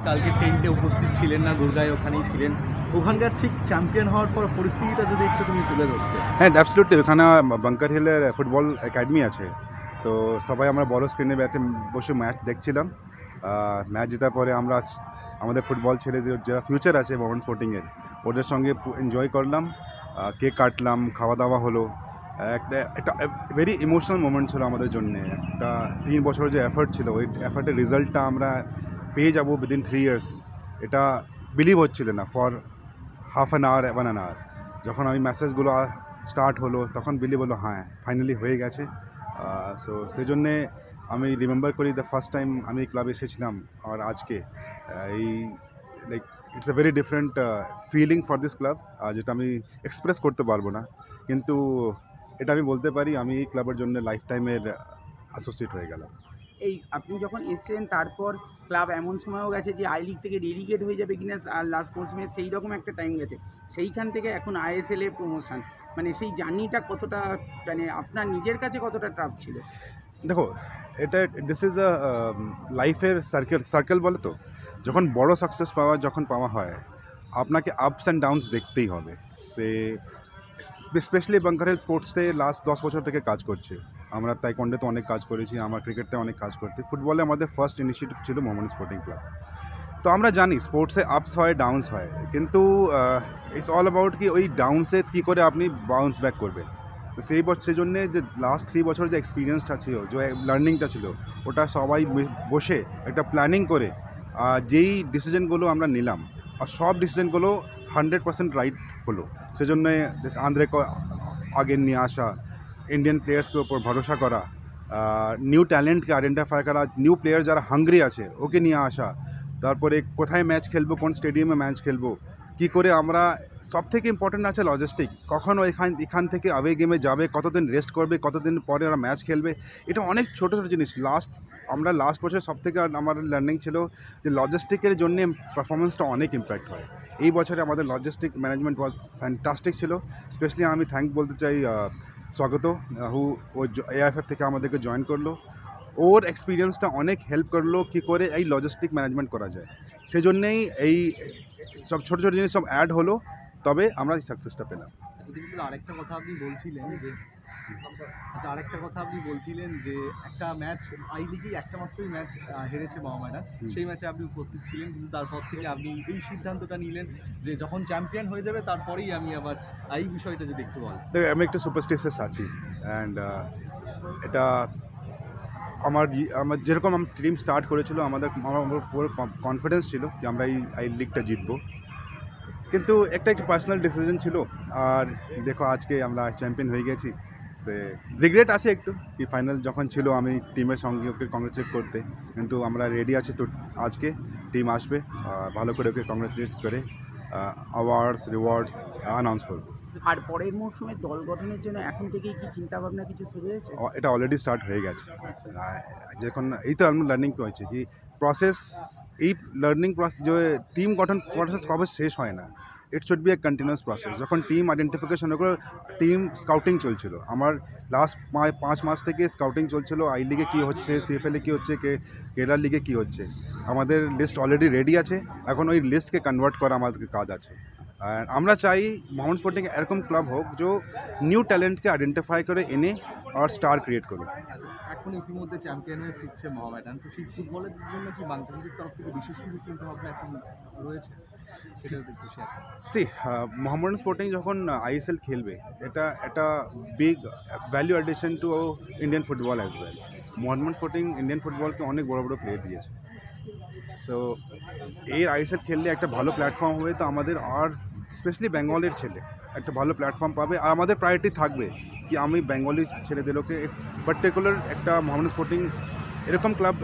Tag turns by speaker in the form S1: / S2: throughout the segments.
S1: কালকে টেন্টে উপস্থিত ছিলেন না, দুর্গায় ওখানেই ছিলেন। ওখানকার ঠিক চ্যাম্পিয়ন হওয়ার পর পরিস্থিতিটা যদি একটু তুমি তুলে ধরতে।
S2: হ্যাঁ, অ্যাবসলিউটলি। ওখানে বাঙ্কার হিলের ফুটবল একাডেমি আছে, তো সবাই আমরা বড় স্ক্রিনে বসে ম্যাচ দেখছিলাম। ম্যাচ জেতার পরে আমরা আমাদের ফুটবল ছেলেদের যারা ফিউচার আছে মোহামেডান স্পোর্টিংয়ের, ওদের সঙ্গে এনজয় করলাম, কেক কাটলাম, খাওয়া দাওয়া হলো। একটা ভেরি ইমোশনাল মোমেন্ট ছিল আমাদের জন্যে। একটা 3 বছরের যে এফার্ট ছিল, ওই এফার্টের রেজাল্টটা আমরা পেয়ে যাবো উইদিন 3 ইয়ার্স, এটা বিলিভ হচ্ছিল না for half an hour 1 hour. যখন আমি মেসেজগুলো স্টার্ট হলো তখন বিলিভ হলো হ্যাঁ ফাইনালি হয়ে গেছে। সো সেই জন্যে আমি রিমেম্বার করি দ্য ফার্স্ট টাইম আমি এই ক্লাবে এসেছিলাম, আর আজকে এই like its a very different feeling for this club, যেটা আমি এক্সপ্রেস করতে পারবো না, কিন্তু এটা আমি বলতে পারি আমি এই ক্লাবের জন্য লাইফ টাইমের অ্যাসোসিয়েট হয়ে গেলাম।
S3: এই আপনি যখন এসছেন তারপর ক্লাব এমন সময়ও গেছে যে আই লিগ থেকে রেলিগেট হয়ে যাবে কিনা লাস্ট মৌসুমে, সেই রকম একটা টাইম গেছে। সেইখান থেকে এখন আইএসএল এ প্রমোশন, মানে সেই জার্নিটা কতটা, মানে আপনার নিজের কাছে কতটা টাফ ছিল?
S2: দেখো, এটা দিস ইজ আ লাইফের সার্কেল বলে তো। যখন বড় সাকসেস পাওয়া হয়, আপনাকে আপস অ্যান্ড ডাউনস দেখতেই হবে। সে স্পেশালি বাঙ্কার হিল স্পোর্টসে লাস্ট 10 বছর থেকে কাজ করছে। আমরা তাইকোন্ডোতে অনেক কাজ করেছি, আমরা ক্রিকেটে অনেক কাজ করছি, ফুটবলে আমাদের ফার্স্ট ইনিশিয়েটিভ ছিল মোহামেডান স্পোর্টিং ক্লাব। তো আমরা জানি স্পোর্টসে আপস হয়, ডাউনস হয়, কিন্তু ইটস অল অ্যাবাউট কি ওই ডাউনসে কী করে আপনি বাউন্স ব্যাক করবেন। তো সেই জন্যে যে লাস্ট 3 বছর যে এক্সপিরিয়েন্সটা ছিল, যে লার্নিংটা ছিল, ওটা সবাই বসে একটা প্ল্যানিং করে যেই ডিসিশনগুলো আমরা নিলাম, আর সব ডিসিশনগুলো 100% রাইট হলো। সেজন্যে আন্দ্রেকে আগে নিয়ে আসা, ইন্ডিয়ান প্লেয়ার্সকে ওপর ভরসা করা, নিউ ট্যালেন্টকে আইডেন্টিফাই করা, নিউ প্লেয়ার যারা হাঙ্গ্রি আছে ওকে নিয়ে আসা, তারপরে কোথায় ম্যাচ খেলবো, কোন স্টেডিয়ামে ম্যাচ খেলবো, কী করে আমরা, সব থেকে ইম্পর্টেন্ট আছে লজিস্টিক, কখন এখান থেকে আওয়ে গেমে যাবে, কতদিন রেস্ট করবে, কতদিন পরে ওরা ম্যাচ খেলবে। এটা অনেক ছোটো ছোটো জিনিস। লাস্ট বছর সব থেকে আমার লার্নিং ছিল যে লজিস্টিকের জন্যে পারফরমেন্সটা অনেক ইম্প্যাক্ট হয়। এই বছরে আমাদের লজিস্টিক ম্যানেজমেন্ট ওয়াজ ফ্যান্টাস্টিক ছিল। স্পেশালি আমি থ্যাঙ্ক বলতে চাই স্বাগত, ও এআইএফএফ থেকে আমাদেরকে জয়েন করলো। ওর এক্সপিরিয়েন্সটা অনেক হেল্প করলো কী করে এই লজিস্টিক ম্যানেজমেন্ট করা যায়। সেই জন্যেই এই সব ছোটো ছোটো জিনিস সব অ্যাড হলো, তবে আমরা এই সাকসেসটা পেলাম।
S1: আরেকটা কথা আপনি বলছিলেন যে একটা ম্যাচ আই লিগেই একটা মাত্রই ম্যাচ হেরেছে মোহামেডান, সেই ম্যাচে আপনি উপস্থিত ছিলেন, কিন্তু তারপর থেকে আপনি এই সিদ্ধান্তটা নিলেন যে যখন চ্যাম্পিয়ন হয়ে যাবে তারপরেই আমি আবার এই বিষয়টা যদি একটু বলেন।
S2: দেখো, আমি একটা সুপারস্টিশিয়াস আছি, অ্যান্ড এটা আমার যেরকম টিম স্টার্ট করেছিল, আমার পুরো কনফিডেন্স ছিল যে আমরা এই লিগটা জিতবো, কিন্তু একটা পার্সোনাল ডিসিশন ছিল। আর দেখো আজকে আমরা চ্যাম্পিয়ন হয়ে গেছি। সে রিগ্রেট আছে একটু কি ফাইনাল যখন ছিল আমি টিমের সঙ্গে ওকে কংগ্রেচুলেট করতে, কিন্তু আমরা রেডি আছি। তো আজকে টিম আসবে, ভালো করে ওকে কংগ্রেচুলেট করে অ্যাওয়ার্ডস রিওয়ার্ডস অ্যানাউন্স করবো।
S3: আর পরের মৌসুমে দল গঠনের জন্য এখন থেকেই কি চিন্তাভাবনা কিছু শুরু হয়েছে?
S2: এটা অলরেডি স্টার্ট হয়ে গেছে। যখন এই তো আমরা লার্নিং হয়েছে কি প্রসেস, এই লার্নিং প্রসেস যে টিম গঠন প্রসেস কবে শেষ হয় না, it should B A continuous process. যখন টিম আইডেন্টিফিকেশন করে, টিম স্কাউটিং চলছিল আমার লাস্ট 5 মাস থেকে, স্কাউটিং চলছিল আই লিগে কী হচ্ছে, সিএফএলে কী হচ্ছে, কেরালা লিগে কী হচ্ছে। আমাদের লিস্ট অলরেডি রেডি আছে, এখন ওই লিস্টকে কনভার্ট করা আমাদের কাজ আছে। আর আমরা চাই মোহামেডান স্পোর্টিং এরকম ক্লাব হোক যে নিউ ট্যালেন্টকে আইডেন্টিফাই করে এনে আর স্টার ক্রিয়েট করুক।
S1: এখন ইতিমধ্যে চ্যাম্পিয়ন হয়ে ফিরছে মোহামেডান, তো সেই ফুটবলের জন্য কি বাংলাদেশের তরফ থেকে বিশেষ কিছু চিন্তাভাবনা এখন রয়েছে?
S2: মোহামেডান স্পোর্টিং যখন আইএসএল খেলবে, এটা একটা big value addition to Indian football as well. Mohammedan sporting Indian ফুটবলকে অনেক বড় বড় প্লেয়ার দিয়েছে। সো এই আইএসএল খেললে একটা ভালো প্ল্যাটফর্ম হবে, তো আমাদের আর স্পেশালি বেঙ্গলের ছেলে একটা ভালো প্ল্যাটফর্ম পাবে। আর আমাদের প্রায়োরিটি থাকবে কি আমি বেঙ্গলি ছেলেদেরকে পার্টিকুলার একটা মোহামেডান স্পোর্টিং এরকম ক্লাব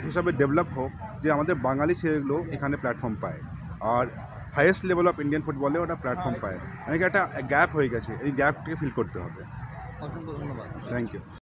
S2: হিসাবে ডেভেলপ হোক যে আমাদের বাঙালি ছেলেগুলো এখানে প্ল্যাটফর্ম পায়, আর হাইয়েস্ট লেভেল অফ ইন্ডিয়ান ফুটবলে ওটা প্ল্যাটফর্ম পায়। মানে একটা গ্যাপ হয়ে গেছে, এই গ্যাপটাকে ফিল করতে হবে।
S1: অসংখ্য ধন্যবাদ।
S2: Thank you.